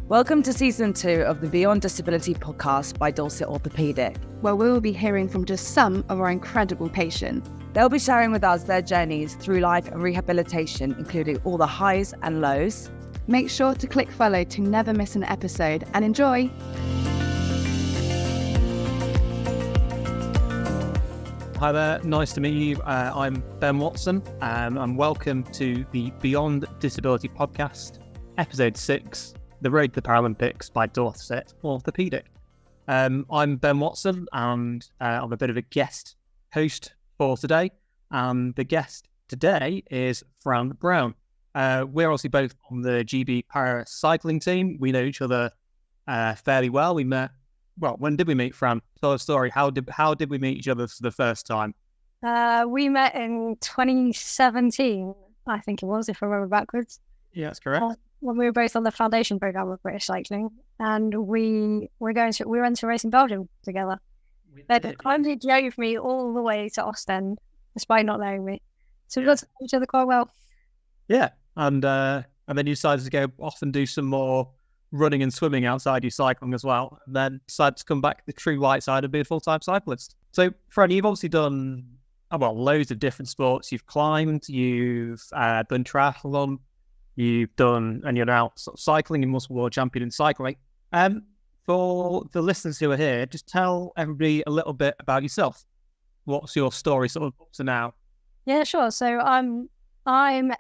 Welcome to Season 2 of the Beyond Disability podcast by Dorset Orthopaedic, where we will be hearing from just some of our incredible patients. They'll be sharing with us their journeys through life and rehabilitation, including all the highs and lows. Make sure to click follow to never miss an episode, and enjoy! Hi there, nice to meet you. I'm Ben Watson, and welcome to the Beyond Disability podcast, episode 6, The Road to the Paralympics by Dorset Orthopaedic. I'm Ben Watson, and I'm a bit of a guest host for today. And the guest today is Fran Brown. We're obviously both on the GB Para-cycling team. We know each other fairly well. We met. Well, when did we meet, Fran? Tell a story. How did we meet each other for the first time? We met in 2017, I think it was, if I remember backwards. Yeah, that's correct. When we were both on the foundation program of British Cycling, and we went to race in Belgium together. They kindly drove me all the way to Ostend, despite not knowing me. So we got to know each other quite well. Yeah, and then you decided to go off and do some more running and swimming outside your cycling as well, and then decided to come back to the true white side and be a full-time cyclist. So, Fran, you've obviously done loads of different sports. You've climbed, you've done triathlon, and you're now sort of cycling and multiple world champion in cycling. For the listeners who are here, just tell everybody a little bit about yourself. What's your story sort of up to now? Yeah, sure. So I'm not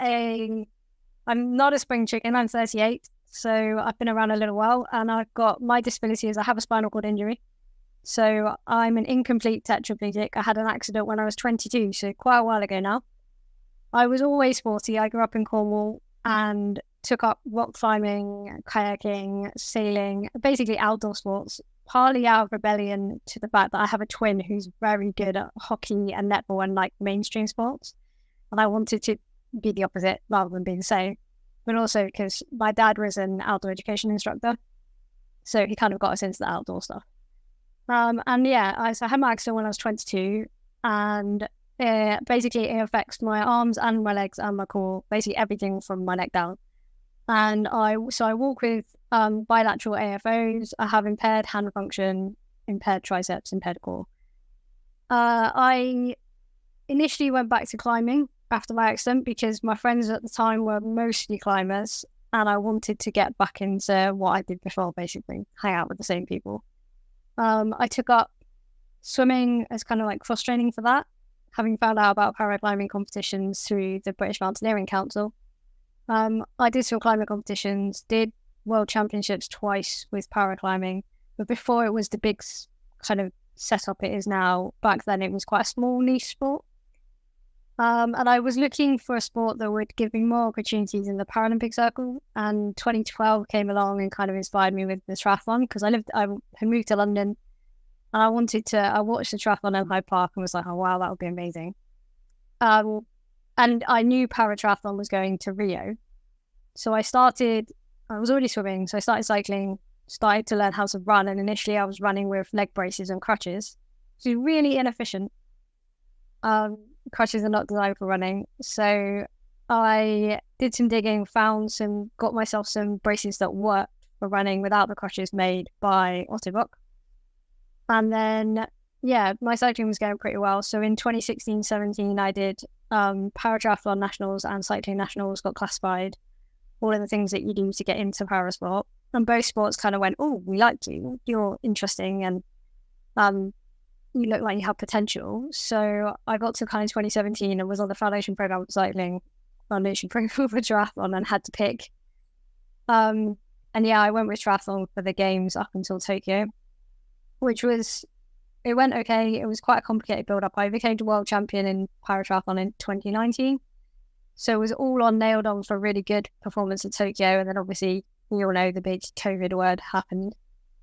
a spring chicken. I'm 38. So I've been around a little while, and I've got my disability is I have a spinal cord injury. So I'm an incomplete tetraplegic. I had an accident when I was 22, so quite a while ago now. I was always sporty. I grew up in Cornwall and took up rock climbing, kayaking, sailing, basically outdoor sports, partly out of rebellion to the fact that I have a twin who's very good at hockey and netball and like mainstream sports. And I wanted to be the opposite rather than be the same. But also because my dad was an outdoor education instructor. So he kind of got us into the outdoor stuff. So I had my accident when I was 22, and basically it affects my arms and my legs and my core, basically everything from my neck down. And I walk with bilateral AFOs. I have impaired hand function, impaired triceps, impaired core. I initially went back to climbing after my accident because my friends at the time were mostly climbers, and I wanted to get back into what I did before, basically hang out with the same people. I took up swimming as kind of like cross training for that, having found out about paraclimbing competitions through the British Mountaineering Council. I did some climbing competitions, did world championships twice with paraclimbing, but before it was the big kind of setup it is now, back then it was quite a small niche sport. And I was looking for a sport that would give me more opportunities in the Paralympic circle. And 2012 came along and kind of inspired me with the triathlon because I had moved to London, and I watched the triathlon in Hyde Park and was like, oh wow, that would be amazing. And I knew para-triathlon was going to Rio. So I was already swimming, so I started cycling, started to learn how to run. And initially I was running with leg braces and crutches, which is really inefficient. Crutches are not designed for running. So I did some digging, got myself some braces that worked for running without the crutches made by orthotic. And then, my cycling was going pretty well. So in 2016-17, I did para-triathlon nationals and cycling nationals, got classified, all of the things that you do to get into parasport. And both sports kind of went, oh, we like you, you're interesting, and you look like you have potential. So I got to kind of 2017 and was on the foundation program for cycling, foundation program for triathlon, and had to pick. I went with triathlon for the games up until Tokyo, it went okay. It was quite a complicated build-up. I became the world champion in para-triathlon in 2019. So it was all nailed on for a really good performance at Tokyo. And then obviously, you all know the big COVID word happened.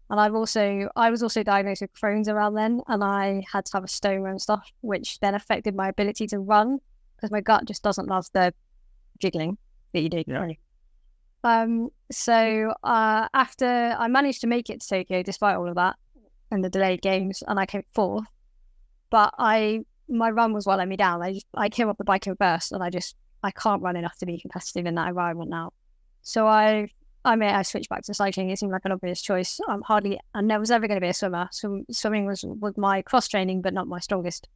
And I was also diagnosed with Crohn's around then, and I had to have a stoma and stuff, which then affected my ability to run because my gut just doesn't love the jiggling that you do. Yeah. After I managed to make it to Tokyo, despite all of that and the delayed games, and I came fourth, but my run was what let me down. I came off the bike in first, and I can't run enough to be competitive in that environment now. So I I switched back to cycling. It seemed like an obvious choice. I was ever going to be a swimmer. Swimming was my cross training, but not my strongest.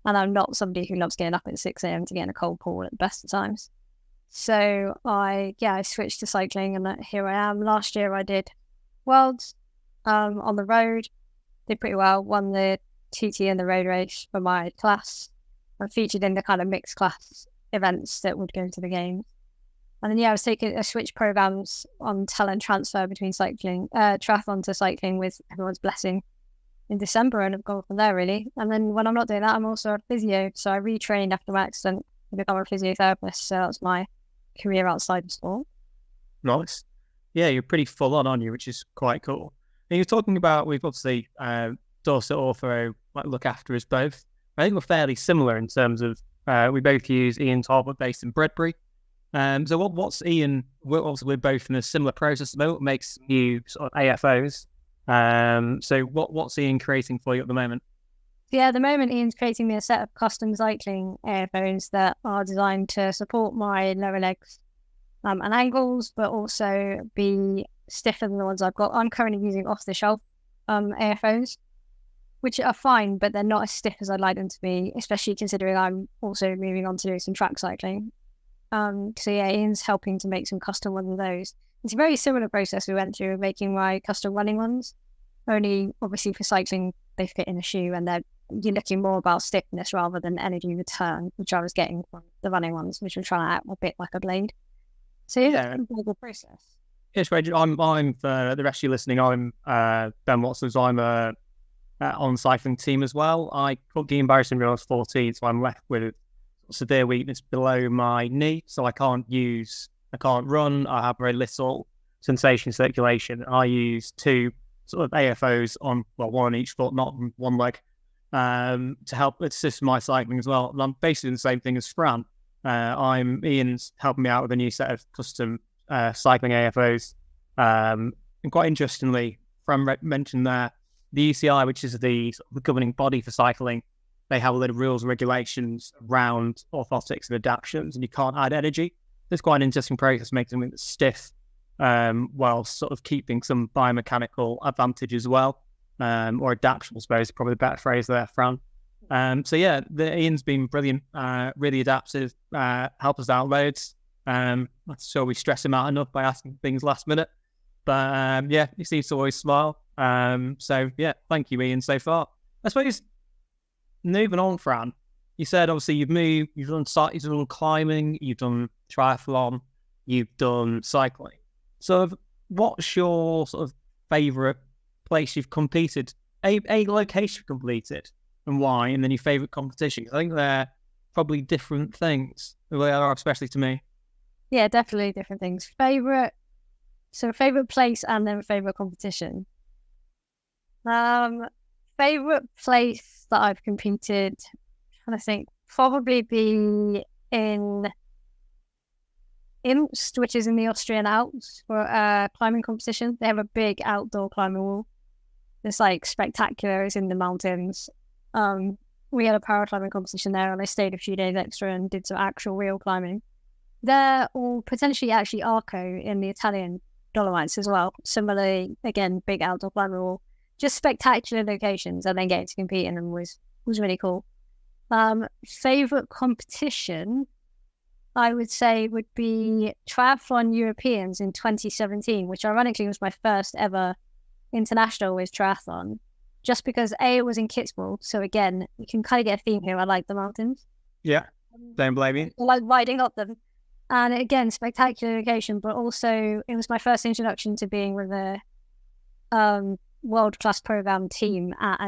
And I'm not somebody who loves getting up at 6 a.m. to get in a cold pool at the best of times. So I switched to cycling, and here I am. Last year I did Worlds on the road, did pretty well, won the TT and the road race for my class. I featured in the kind of mixed class events that would go to the games. And then I was taking a switch programs on talent transfer between triathlon to cycling with everyone's blessing in December, and I've gone from there really. And then when I'm not doing that, I'm also a physio. So I retrained after my accident to become a physiotherapist. So that's my career outside of sport. Nice. Yeah, you're pretty full on, aren't you? Which is quite cool. And you're talking about, we've obviously Dorset Ortho look after us both. I think we're fairly similar in terms of we both use Ian Talbot based in Bredbury. So what's Ian? We're both in a similar process. What makes new sort of AFOs? So what's Ian creating for you at the moment? Yeah, at the moment Ian's creating me a set of custom cycling AFOs that are designed to support my lower legs and ankles, but also be stiffer than the ones I've got. I'm currently using off-the-shelf AFOs, which are fine, but they're not as stiff as I'd like them to be, especially considering I'm also moving on to do some track cycling. So yeah, Ian's helping to make some custom ones of those. It's a very similar process we went through making my custom running ones, only obviously for cycling they fit in a shoe, and you're looking more about stiffness rather than energy return, which I was getting from the running ones, which were trying to act a bit like a blade. So yeah, it's a good process. Yes, I'm for the rest of you listening, I'm Ben Watson, so I'm on cycling team as well. I got Guillain-Barré syndrome when I was 14, so I'm left with severe weakness below my knee, so I can't run. I have very little sensation circulation. I use 2 sort of AFOs on, one on each foot, not one leg, to help assist my cycling as well. And I'm basically doing the same thing as Fran. Ian's helping me out with a new set of custom cycling AFOs. And quite interestingly, Fran mentioned there, the UCI, which is the governing body for cycling, they have a lot of rules and regulations around orthotics and adaptations, and you can't add energy. It's quite an interesting process, making something that's stiff while sort of keeping some biomechanical advantage as well, or adaptation, I suppose, is probably the better phrase there, Fran. So yeah, Ian's been brilliant, really adaptive, helped us out loads. I'm not sure we stress him out enough by asking things last minute, but yeah, he seems to always smile. So yeah, thank you, Ian, so far. I suppose moving on, Fran, you said obviously you've done climbing, you've done triathlon, you've done cycling. So what's your sort of favourite place you've competed, a location you've completed, and why, and then your favourite competition? I think they're probably different things. They are, especially to me. Yeah, definitely different things. Favourite place and then favourite competition. Favourite place that I've competed, I'm trying to think, probably be in Imst, which is in the Austrian Alps, for a climbing competition. They have a big outdoor climbing wall. It's like spectacular. It's in the mountains. We had a para-climbing competition there, and I stayed a few days extra and did some actual real climbing there, or potentially actually Arco in the Italian Dolomites as well. Similarly, again, big outdoor climbing wall. Just spectacular locations, and then getting to compete in them was really cool. Favourite competition, I would say, would be Triathlon Europeans in 2017, which ironically was my first ever international with triathlon, just because it was in Kitzbühel. So again, you can kind of get a theme here. I like the mountains. Yeah. Don't blame me. I like riding up them. And again, spectacular location, but also it was my first introduction to being with a world-class program team at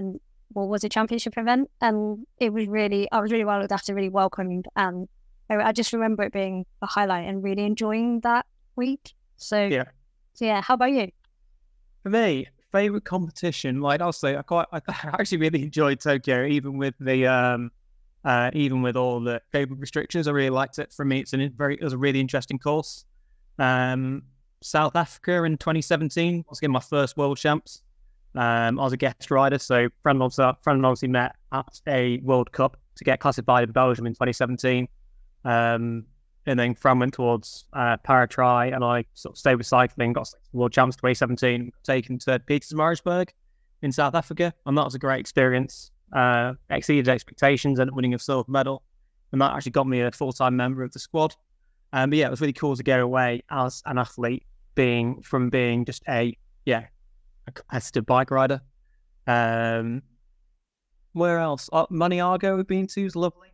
what was a championship event. And I was really well looked after, really welcomed. And I just remember it being a highlight and really enjoying that week. So yeah, how about you? For me, favourite competition, like I'll say, I actually really enjoyed Tokyo, even with the even with all the COVID restrictions. I really liked it. For me, it was a really interesting course. South Africa in 2017 was my first World Champs. I was a guest rider, so Fran obviously met at a World Cup to get classified in Belgium in 2017. and then Fran went towards para-tri, and I sort of stayed with cycling, got World Champs 2017, taken to Pietermaritzburg in South Africa, and that was a great experience. Exceeded expectations, ended up winning a silver medal, and that actually got me a full-time member of the squad. But yeah, it was really cool to get away as an athlete, being just a competitive bike rider. Where else? Maniago we've been to is lovely.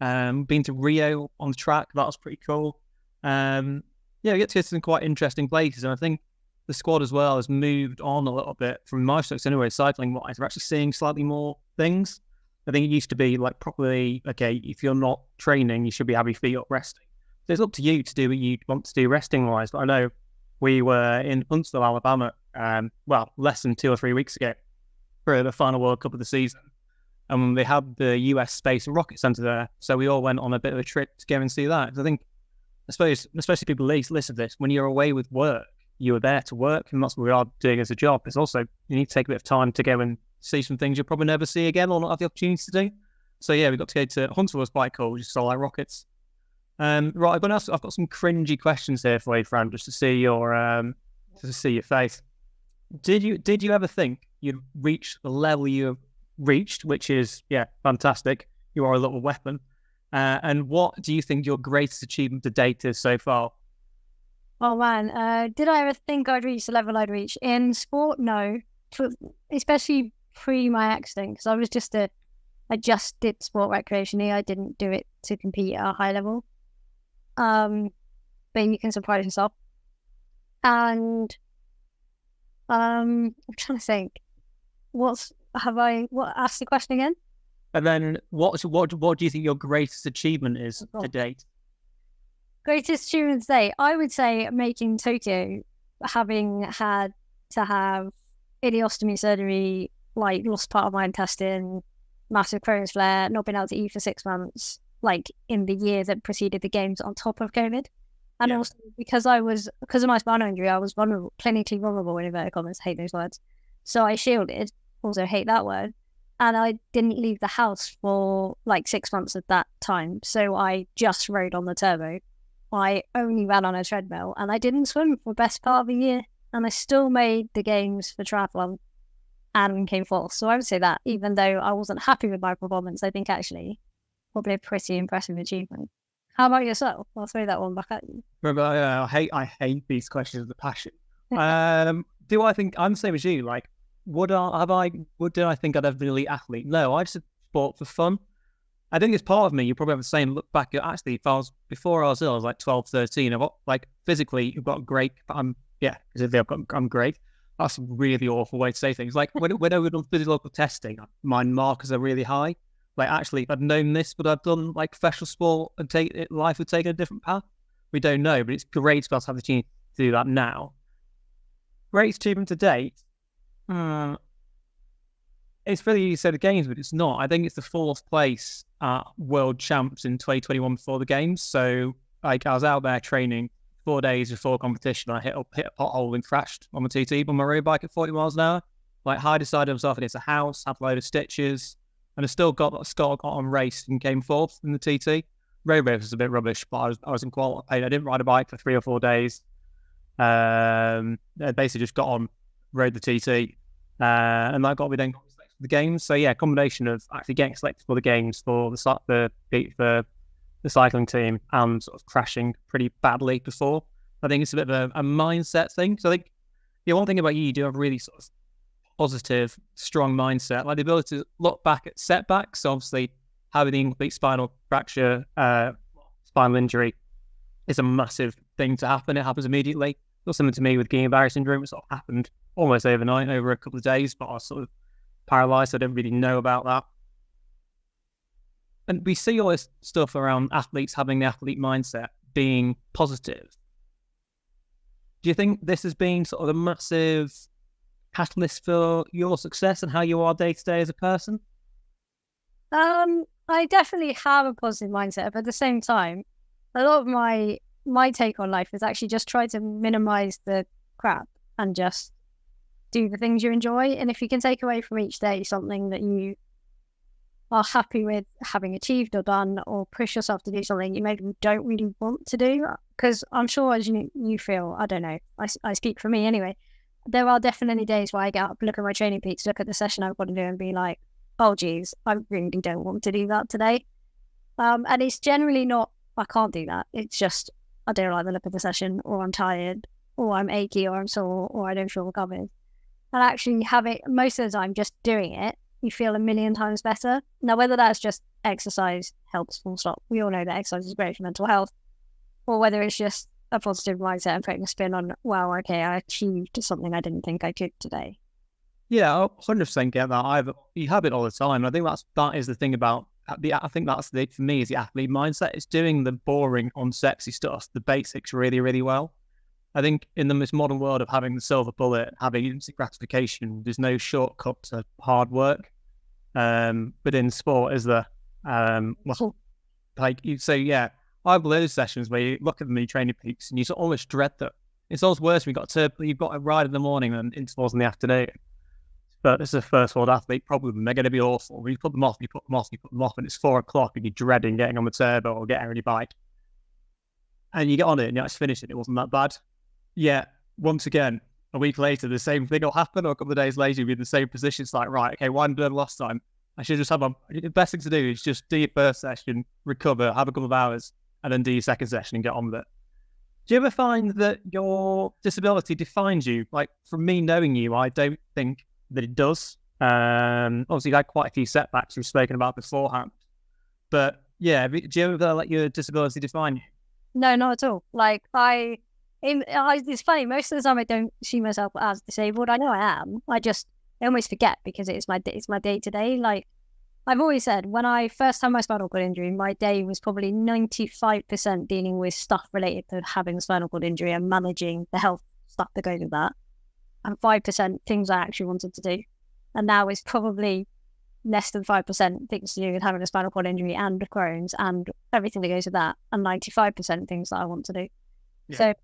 Been to Rio on the track, that was pretty cool. We get to go to some quite interesting places, and I think the squad as well has moved on a little bit from my strokes anyway, cycling wise. We're actually seeing slightly more things. I think it used to be like properly, okay, if you're not training, you should be having your feet up resting. So it's up to you to do what you want to do resting wise. But I know we were in Huntsville, Alabama, less than 2 or 3 weeks ago for the final World Cup of the season. And they had the US Space and Rocket Center there. So we all went on a bit of a trip to go and see that. I think, I suppose, especially people listen to this, when you're away with work, you are there to work, and that's what we are doing as a job. It's also, you need to take a bit of time to go and see some things you'll probably never see again or not have the opportunity to do. So yeah, we got to go to Huntsville, was quite cool, just saw like rockets. Right, I've got some cringy questions here for you, Fran, just to see your face. Did you ever think you'd reach the level you have reached, which is fantastic? You are a little weapon. And what do you think your greatest achievement to date is so far? Oh man, did I ever think I'd reach the level I'd reach in sport? No, especially pre my accident, because I just did sport recreationally. I didn't do it to compete at a high level. But you can surprise yourself. And I'm trying to think. Ask the question again? And then what do you think your greatest achievement is to date? Greatest achievement today, I would say making Tokyo, having had to have ileostomy surgery, like lost part of my intestine, massive Crohn's flare, not been able to eat for 6 months, like in the year that preceded the games on top of COVID. And also because of my spinal injury, I was clinically vulnerable, in inverted commas, hate those words. So I shielded, also hate that word. And I didn't leave the house for like 6 months at that time. So I just rode on the turbo. I only ran on a treadmill, and I didn't swim for the best part of a year, and I still made the games for triathlon and came fourth. So I would say that, even though I wasn't happy with my performance, I think actually probably a pretty impressive achievement. How about yourself? I'll throw that one back at you. Remember, I hate these questions with passion. Do I think I'm the same as you? Like, did I think I'd ever been an elite athlete? No, I just sport for fun. I think it's part of me. You probably have the same look back at, actually, before I was ill, I was like 12, 13. I've got, like, physically, you've got great, I'm great. That's a really awful way to say things. Like, when I was on physiological testing, my markers are really high. Like, actually, if I'd known this, would I've done, like, professional sport and life would take a different path? We don't know, but it's great to be able to have the chance to do that now. Great achievement to date. It's really easy to say the games, but it's not. I think it's the 4th place at World Champs in 2021 before the games. So, like, I was out there training 4 days before competition. I hit a pothole and crashed on my TT on my road bike at 40 miles an hour. Like, high-decided himself against a house, had a load of stitches, and I still got on race and came 4th in the TT. Road race was a bit rubbish, but I was in quite a lot of pain. I didn't ride a bike for 3 or 4 days. I basically just got on, rode the TT, and that got me then selected for the games. So yeah, combination of actually getting selected for the games for the cycling team and sort of crashing pretty badly before. I think it's a bit of a mindset thing. So I think one thing about you do have a really sort of positive, strong mindset, like the ability to look back at setbacks. So obviously, having the incomplete spinal fracture, spinal injury is a massive thing to happen. It happens immediately. It was something to me with Guillain-Barré syndrome. It sort of happened almost overnight, over a couple of days, but I was sort of paralysed. I didn't really know about that. And we see all this stuff around athletes having the athlete mindset, being positive. Do you think this has been sort of a massive catalyst for your success and how you are day to day as a person? I definitely have a positive mindset, but at the same time, a lot of my take on life is actually just try to minimize the crap and just do the things you enjoy. And if you can take away from each day something that you are happy with having achieved or done, or push yourself to do something you maybe don't really want to do. Because I'm sure as you feel, I don't know, I speak for me anyway, there are definitely days where I get up, look at my training peaks, look at the session I've got to do and be like, oh geez, I really don't want to do that today. And it's generally not, I can't do that. It's just, I don't like the look of the session, or I'm tired, or I'm achy, or I'm sore, or I don't feel recovered. And actually having, most of the time, just doing it, you feel a million times better. Now, whether that's just exercise helps, full stop. We all know that exercise is great for mental health. Or whether it's just a positive mindset and putting a spin on, wow, okay, I achieved something I didn't think I could today. Yeah, I 100% get that. You have it all the time. And I think that is the thing about I think that's for me is the athlete mindset. It's doing the boring, unsexy stuff, the basics really, really well. I think in this modern world of having the silver bullet, having instant gratification, there's no shortcut to hard work. But in sport, is there? Like you say, yeah, I have loads of sessions where you look at the training peaks and you almost dread them. It's always worse when you've got a ride in the morning and intervals in the afternoon. But it's a first world athlete problem. They're going to be awful. When you put them off, and it's 4:00 and you're dreading getting on the turbo or getting on your bike. And you get on it and you actually finish it. It wasn't that bad. Yeah, once again, a week later, the same thing will happen, or a couple of days later, you'll be in the same position. It's like, right, okay, why didn't I do it last time? I should just the best thing to do is just do your first session, recover, have a couple of hours, and then do your second session and get on with it. Do you ever find that your disability defines you? Like, from me knowing you, I don't think that it does. Obviously, you've had quite a few setbacks we've spoken about beforehand. But yeah, do you ever let your disability define you? No, not at all. Like, it's funny, most of the time I don't see myself as disabled. I know I am. I almost forget because it's my day to day. Like, I've always said, when I first had my spinal cord injury, my day was probably 95% dealing with stuff related to having a spinal cord injury and managing the health stuff that goes with that, and 5% things I actually wanted to do. And now it's probably less than 5% things to do with having a spinal cord injury and Crohn's and everything that goes with that, and 95% things that I want to do. Yeah. So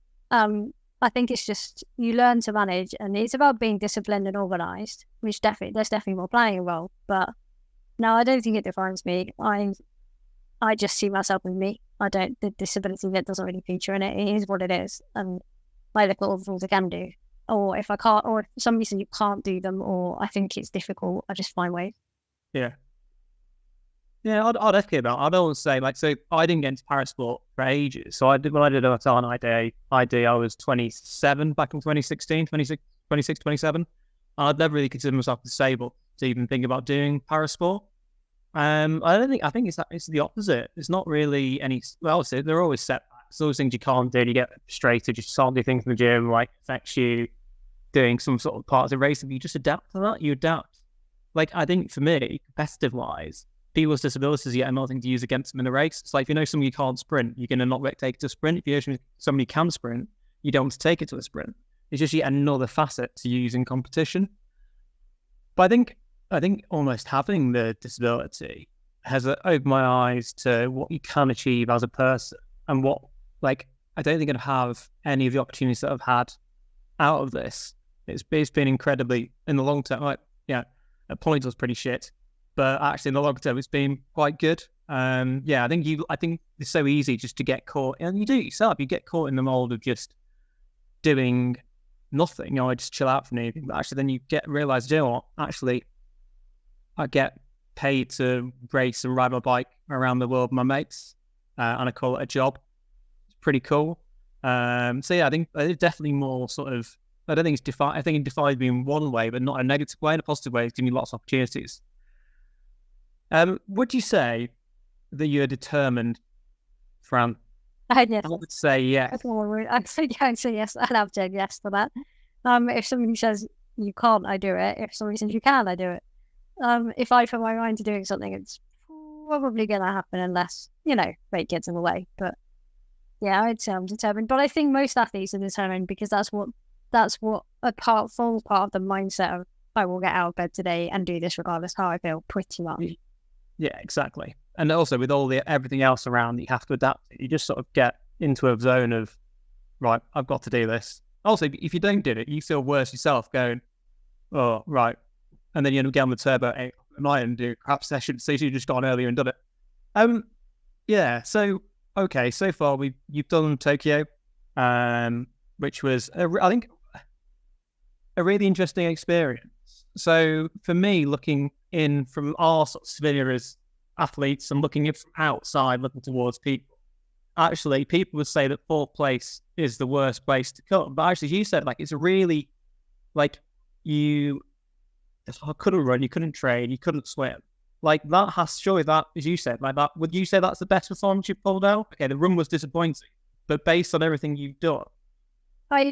I think it's just, you learn to manage, and it's about being disciplined and organised, which there's definitely more planning involved. But no, I don't think it defines me. I just see myself as me. The disability bit doesn't really feature in it. It is what it is. And I look at all the things I can do. Or if I can't, or if for some reason you can't do them, or I think it's difficult, I just find ways. Yeah. Yeah, I'd echo that. I'd always say, like, so I didn't get into parasport for ages. So when I did an ID, I was 27 back in 2016, 26, 27. I'd never really considered myself disabled to even think about doing parasport. I think it's the opposite. It's not really any, well, so there are always setbacks, always things you can't do. You get frustrated, you can't do things in the gym, like affects you doing some sort of parts of racing. You just adapt to that. You adapt. Like, I think for me, competitive wise, people with disabilities get nothing to use against them in a race. It's like, if you know somebody who can't sprint, you're going to not take it to a sprint. If you know somebody who can sprint, you don't want to take it to a sprint. It's just yet another facet to use in competition. But I think almost having the disability has opened my eyes to what you can achieve as a person, and what, like, I don't think I'd have any of the opportunities that I've had out of this. It's been incredibly, in the long term, like, yeah, at points it was pretty shit, but actually in the long term it's been quite good. I think it's so easy just to get caught, and you do it yourself. You get caught in the mold of just doing nothing. I just chill out from anything. But actually, then you realize, you know what? Actually, I get paid to race and ride my bike around the world with my mates, and I call it a job. It's pretty cool. I think it's definitely more sort of. I don't think it's defined. I think it defines me in one way, but not in a negative way. In a positive way, it's giving me lots of opportunities. Would you say that you're determined, Fran? Yes. I would say yes. I'd say yes. I'd have said yes to that. If somebody says you can't, I do it. If somebody says you can, I do it. If I put my mind to doing something, it's probably going to happen unless, fate gets in the way. But yeah, I'd say I'm determined. But I think most athletes are determined because that's what forms part of the mindset of, I will get out of bed today and do this regardless how I feel, pretty much. Yeah, exactly. And also with everything else around, you have to adapt. You just sort of get into a zone of, right, I've got to do this. Also, if you don't do it, you feel worse yourself going, oh, right. And then you get on the turbo 8 night and do perhaps sessions. So you've just gone earlier and done it. Yeah. So okay. So far you've done Tokyo, which was I think a really interesting experience. So for me, looking in from our sort of sphere as athletes and looking in from outside, looking towards people, actually people would say that fourth place is the worst place to come. But actually, as you said, like it's a really like you couldn't run, you couldn't train, you couldn't swim. Like that has surely that, as you said, like that. Would you say that's the best performance you pulled out? Okay, the run was disappointing, but based on everything you've done,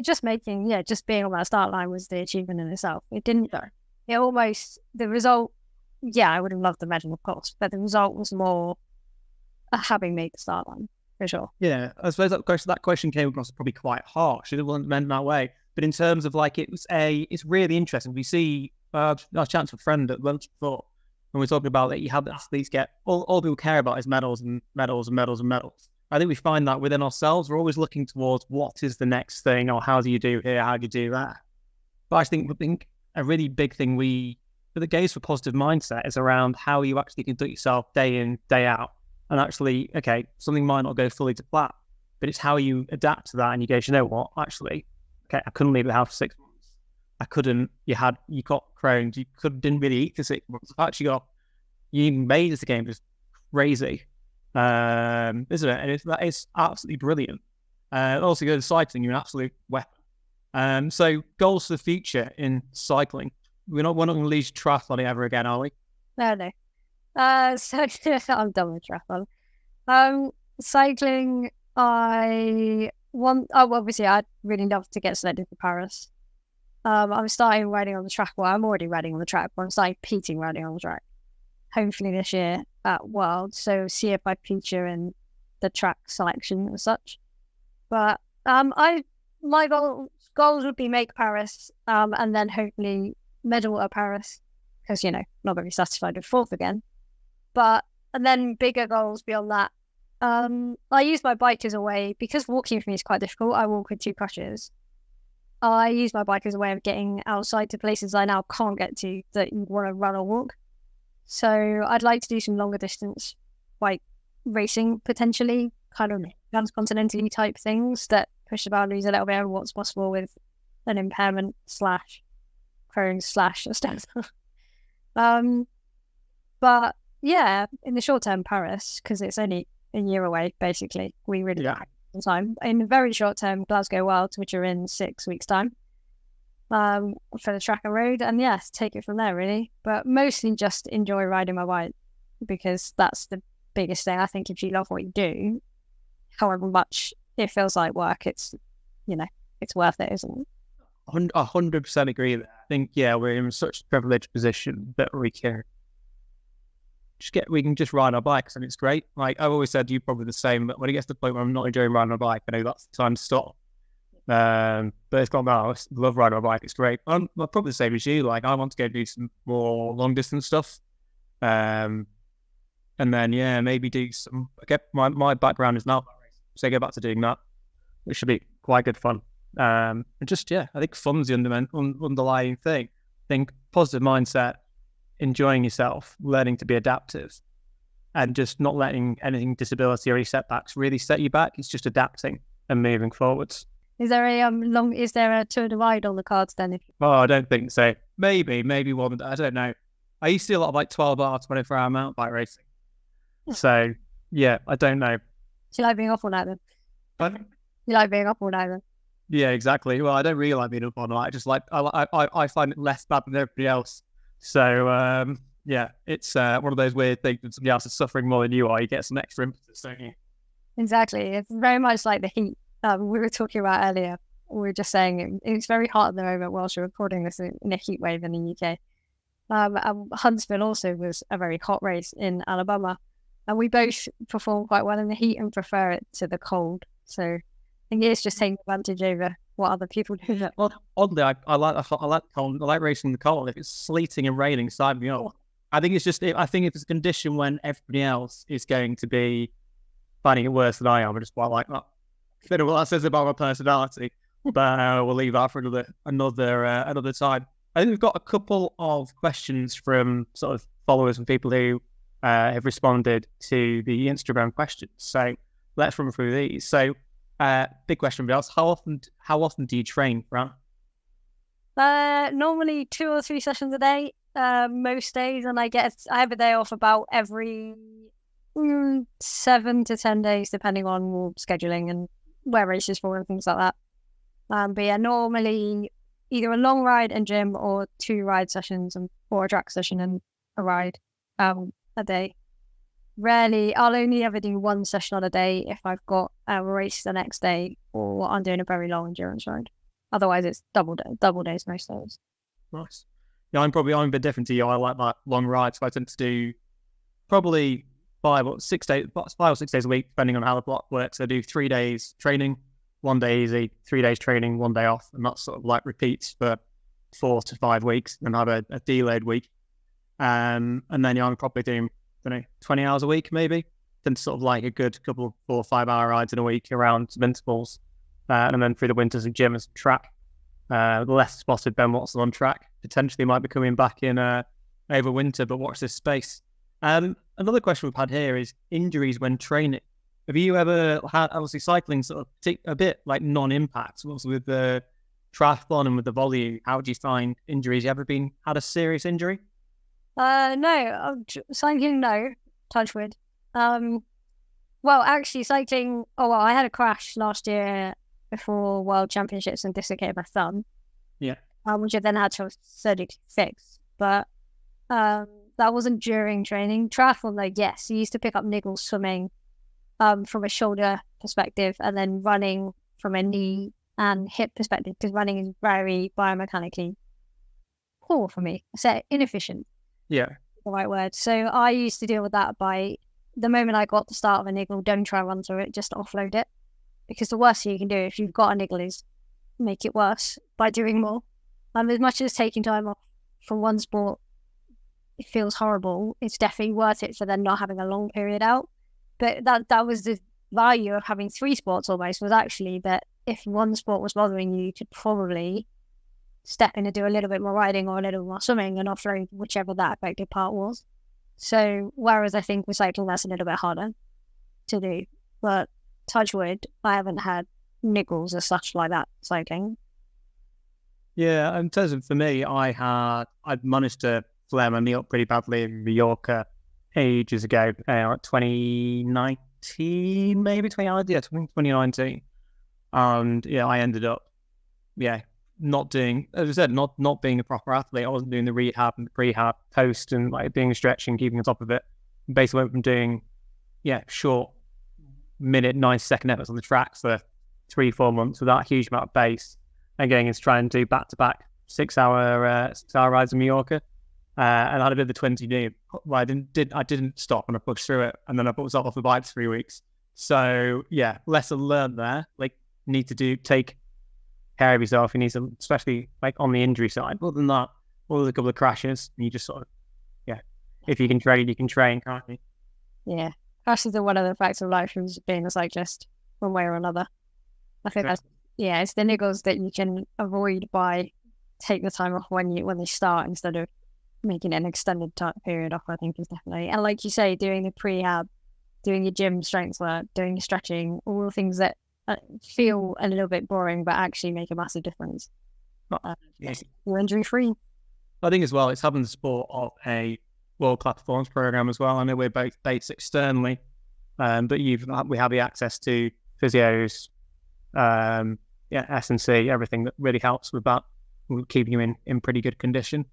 just being on that start line was the achievement in itself. It didn't go. It almost, the result, I would have loved the medal, of course, but the result was more having made the start line, for sure. Yeah, I suppose that question came across probably quite harsh. It wasn't meant that way. But in terms of like, it's really interesting. We see, I was chatting to a friend at lunch before, and we're talking about that you have the athletes get, all people care about is medals and medals and medals and medals. I think we find that within ourselves, we're always looking towards what is the next thing, or how do you do here, how do you do that? But I think a really big thing the gaze for positive mindset is around how you actually conduct yourself day in, day out. And actually, okay, something might not go fully to plan, but it's how you adapt to that and you go, you know what, actually, okay, I couldn't leave the house for 6 months. I couldn't, you got Crohn's, didn't really eat for 6 months. You made the game just crazy, isn't it? And that is absolutely brilliant. Also, go to cycling, you're an absolute weapon. So goals for the future in cycling. We're not going to lose triathlon ever again, are we? No. So I'm done with triathlon. Cycling, obviously I'd really love to get selected for Paris. I'm starting riding on the track. Well, I'm already riding on the track, but I'm starting competing riding on the track. Hopefully this year at World. So see if I feature in the track selection as such. But my goals would be make Paris, and then hopefully medal at Paris, because not going to be satisfied with fourth again. And then bigger goals beyond that. I use my bike as a way, because walking for me is quite difficult. I walk with 2 crutches. I use my bike as a way of getting outside to places I now can't get to that you want to run or walk. So I'd like to do some longer distance bike racing, potentially, kind of transcontinental type things that push the boundaries a little bit of what's possible with an impairment / Crohn's / a stem cell. But yeah, in the short term, Paris, because it's only a year away, basically. We really have time. In the very short term, Glasgow Wilds, which are in 6 weeks' time, for the track and road, and yes, take it from there, really. But mostly just enjoy riding my bike, because that's the biggest thing. I think if you love what you do, however much it feels like work, it's worth it, isn't it? 100% agree with that. I think, we're in such a privileged position that we can just ride our bikes, and it's great. Like I've always said, you probably the same, but when it gets to the point where I'm not enjoying riding my bike, I know that's the time to stop. But it's gone now. I love riding my bike. It's great. I'm probably the same as you. Like I want to go do some more long distance stuff. And then, maybe do some, my background is mountain racing, so go back to doing that, which should be quite good fun. And just, I think fun's the underlying thing. I think positive mindset, enjoying yourself, learning to be adaptive, and just not letting anything, disability or any setbacks really set you back. It's just adapting and moving forwards. Is there a Tour de Ride on the cards then? I don't think so. Maybe one. I don't know. I used to do a lot of like 12-hour, 24-hour mountain bike racing. So I don't know. Do you like being up all night then? Pardon? You like being up all night then? Yeah, exactly. Well, I don't really like being up all night. I just like I find it less bad than everybody else. So it's one of those weird things when somebody else is suffering more than you are. You get some extra impetus, don't you? Exactly. It's very much like the heat we were talking about earlier. We were just saying it's very hot at the moment whilst you're recording this in a heat wave in the UK. Huntsville also was a very hot race in Alabama, and we both perform quite well in the heat and prefer it to the cold. So I think it's just taking advantage over what other people do. Well, oddly, I like cold. I like racing in the cold. If it's sleeting and raining, sign me up. I think it's a condition when everybody else is going to be finding it worse than I am. I just quite like that. I don't know what that says about my personality, but we'll leave that for another time. I think we've got a couple of questions from sort of followers and people who have responded to the Instagram questions. So let's run through these. So big question for us: how often do you train, Fran? Normally 2 or 3 sessions a day, most days, and I have a day off about every 7 to 10 days, depending on scheduling and where races for and things like that. But yeah, normally either a long ride and gym or 2 ride sessions or a track session and a ride a day. Rarely, I'll only ever do 1 session on a day if I've got a race the next day or I'm doing a very long endurance ride. Otherwise, it's double days most days. Nice. Yeah, I'm a bit different to you. I like my long rides, so I tend to do probably 5 or 6 days a week, depending on how the block works. I do 3 days training, 1 day easy, 3 days training, 1 day off, and that's sort of like repeats for 4 to 5 weeks, and have a delayed week. And then I'm probably doing 20 hours a week, maybe. Then sort of like a good couple of 4 or 5 hour rides in a week around some intervals. And then through the winters and gym and some track. Less spotted Ben Watson on track. Potentially might be coming back in over winter, but watch this space. Another question we've had here is injuries when training. Have you ever had, obviously cycling sort of a bit like non-impact, also with the triathlon and with the volume, how do you find injuries? You ever had a serious injury? No, cycling, no, touch wood. Well, actually cycling, I had a crash last year before World Championships and dislocated my thumb. Yeah. Which I then had to surgically fix. But that wasn't during training. Triathlon, though, yes. You used to pick up niggles swimming from a shoulder perspective and then running from a knee and hip perspective, because running is very biomechanically poor for me. I say inefficient. Yeah. The right word. So I used to deal with that by the moment I got the start of a niggle, don't try and run through it, just offload it. Because the worst thing you can do if you've got a niggle is make it worse by doing more. As much as taking time off from one sport, it feels horrible. It's definitely worth it for then not having a long period out. But that was the value of having 3 sports almost, was actually that if one sport was bothering you, you could probably step in and do a little bit more riding or a little more swimming and offload whichever that affected part was. So whereas I think with cycling that's a little bit harder to do, but touch wood, I haven't had niggles as such like that cycling. Yeah, in terms of, for me, I'd managed to flare my knee up pretty badly in Mallorca ages ago, 2019, maybe 2019. And yeah, I ended up, not doing, as I said, not being a proper athlete. I wasn't doing the rehab and the prehab post and like doing stretching, keeping on top of it. Basically went from doing, short minute, 90-second efforts on the track for 3-4 months without a huge amount of base, and getting into trying to do back-to-back 6-hour rides in Mallorca. And I had a bit of the 20 knee. Well, I didn't stop and I pushed through it, and then I put myself off the bike for 3 weeks. So yeah, lesson learned there. Like, need to take care of yourself. You need to, especially like on the injury side. Other than that, there's a couple of crashes, and you just sort of, if you can train, can't you? Yeah, crashes are one of the facts of life as being a cyclist, one way or another. I think it's the niggles that you can avoid by take the time off when they start instead of making an extended period off. I think is definitely, and like you say, doing the prehab, doing your gym strength work, doing your stretching, all the things that feel a little bit boring but actually make a massive difference. You're injury free. I think as well, it's having the support of a world-class performance program as well. I know we're both based externally, but we have the access to physios, S&C, everything that really helps with that, keeping you in pretty good condition.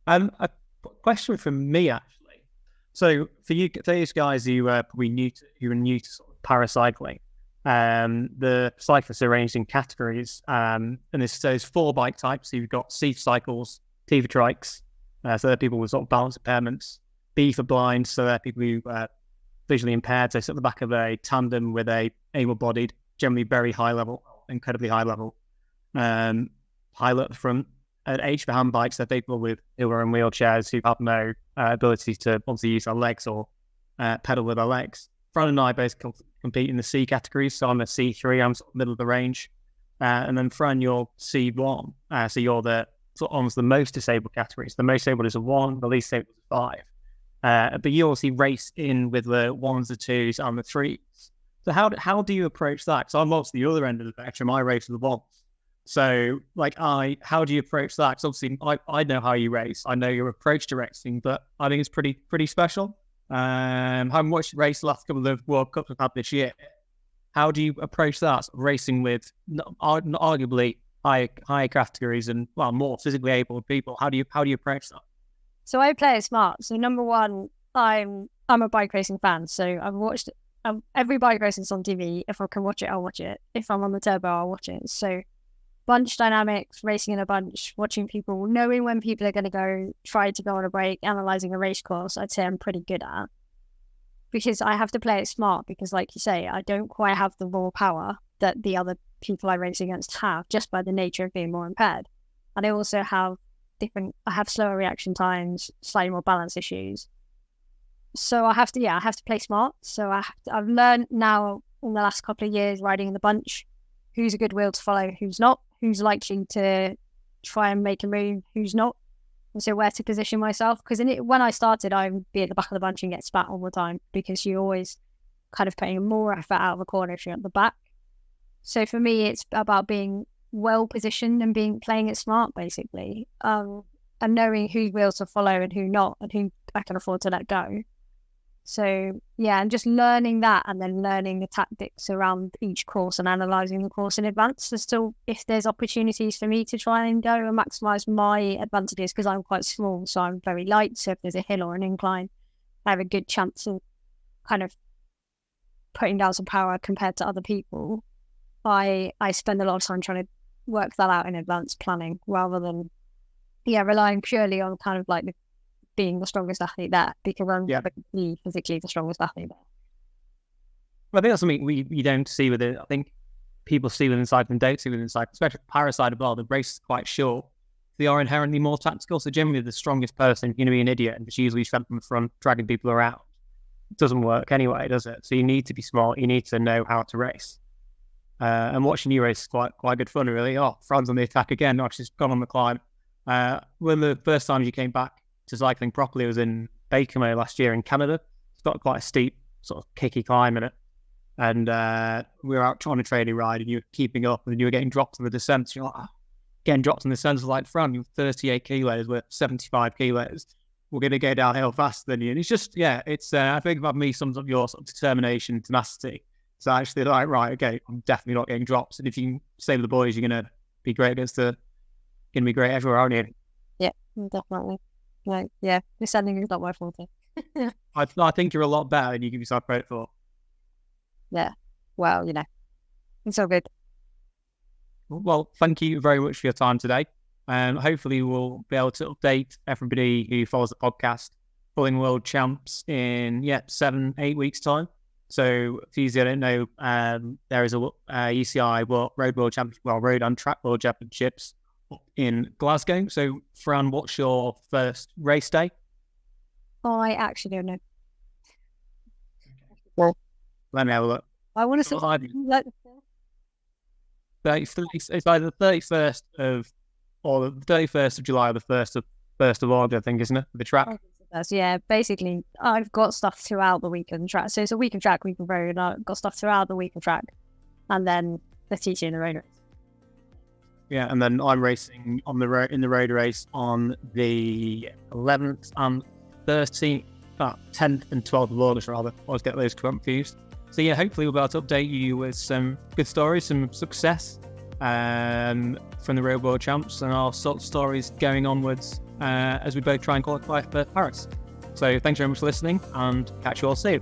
A question from me actually. So for those guys who are probably new to sort of paracycling, the cyclists are arranged in categories, and there's 4 bike types. So you've got C for cycles, T for trikes, so they're people with sort of balance impairments. B for blind, so they're people who are visually impaired. So sit at the back of a tandem with a able-bodied, generally very high level, incredibly high level, pilot at the front. At H for hand bikes, they're people who are in wheelchairs who have no ability to obviously use their legs or pedal with their legs. Fran and I both compete in the C categories, so I'm a C3, I'm sort of middle of the range. And then Fran, you're C1, so you're the sort of almost the most disabled categories. The most disabled is a 1, the least disabled is a 5. But you obviously race in with the 1s, the 2s, and the 3s. So how do you approach that? Because I'm obviously the other end of the spectrum. I race with the 1s. So how do you approach that? Because obviously I know how you race. I know your approach to racing, but I think it's pretty special. Having watched you race the last couple of World Cups we've had this year, how do you approach that? Sort of racing with arguably higher categories and more physically able people. How do you approach that? So I play it smart. So number one, I'm a bike racing fan. So I've watched every bike race that's on TV. If I can watch it, I'll watch it. If I'm on the turbo, I'll watch it. So bunch dynamics, racing in a bunch, watching people, knowing when people are going to go, try to go on a break, analysing a race course, I'd say I'm pretty good at. Because I have to play it smart because, like you say, I don't quite have the raw power that the other people I race against have just by the nature of being more impaired. And I also have slower reaction times, slightly more balance issues. So I have to play smart. So I've learned now in the last couple of years riding in the bunch, who's a good wheel to follow, who's not, who's likely to try and make a move, who's not. And so where to position myself. Because when I started, I would be at the back of the bunch and get spat all the time because you're always kind of putting more effort out of the corner if you're at the back. So for me, it's about being well positioned and playing it smart, basically, and knowing whose wheels to follow and who not, and who I can afford to let go. So yeah, and just learning that, and then learning the tactics around each course and analysing the course in advance as to if there's opportunities for me to try and go and maximise my advantages, because I'm quite small, so I'm very light. So if there's a hill or an incline, I have a good chance of kind of putting down some power compared to other people. I spend a lot of time trying to work that out in advance planning rather than relying purely on kind of like being the strongest athlete there, because I'm physically the strongest athlete there. Well, I think that's something we don't see with it. I think people see within cycling, don't see within cycling, especially Para-side as well. The race is quite short. They are inherently more tactical. So generally the strongest person is going to be an idiot and just usually stand from the front, dragging people around. It doesn't work anyway, does it? So you need to be smart. You need to know how to race. And watching you race is quite good fun, really. Oh, Fran's on the attack again. Oh, she's gone on the climb. One of the first times you came back to cycling properly was in Bakermo last year in Canada. It's got quite a steep, sort of kicky climb in it. And we were out trying a training ride and you were keeping up and you were getting dropped on the descents. You're like, getting dropped on the descents like, Fran, you're 38 kilos, we're 75 kilos. We're going to go downhill faster than you. And it's just, it's, I think about me sums up your sort of determination, tenacity. So actually like, right, okay, I'm definitely not getting drops. And if you save the boys, you're going to be great going to be great everywhere, aren't you? Yeah, definitely. Like, yeah, descending is not my forte. I think you're a lot better than you give yourself credit for. Yeah, well, it's all good. Well, thank you very much for your time today. And hopefully we'll be able to update everybody who follows the podcast, following world champs in 7-8 weeks time. So for you who don't know, there is a UCI road and track world championships in Glasgow. So Fran, what's your first race day? I actually don't know. Well, let me have a look. I want to say it's either the 31st of July or the 1st of August, I think, isn't it? The track. Yeah, basically, I've got stuff throughout the week of the track. So it's a week of track, week of road, and I've got stuff throughout the week of track, and then the TT in the road race. Yeah, and then I'm racing on the road in the road race on the 11th and 13th, 10th and 12th of August, rather. I always get those confused. So yeah, hopefully we'll be able to update you with some good stories, some success from the Road World Champs and our sort of stories going onwards as we both try and qualify for Paris. So thanks very much for listening and catch you all soon.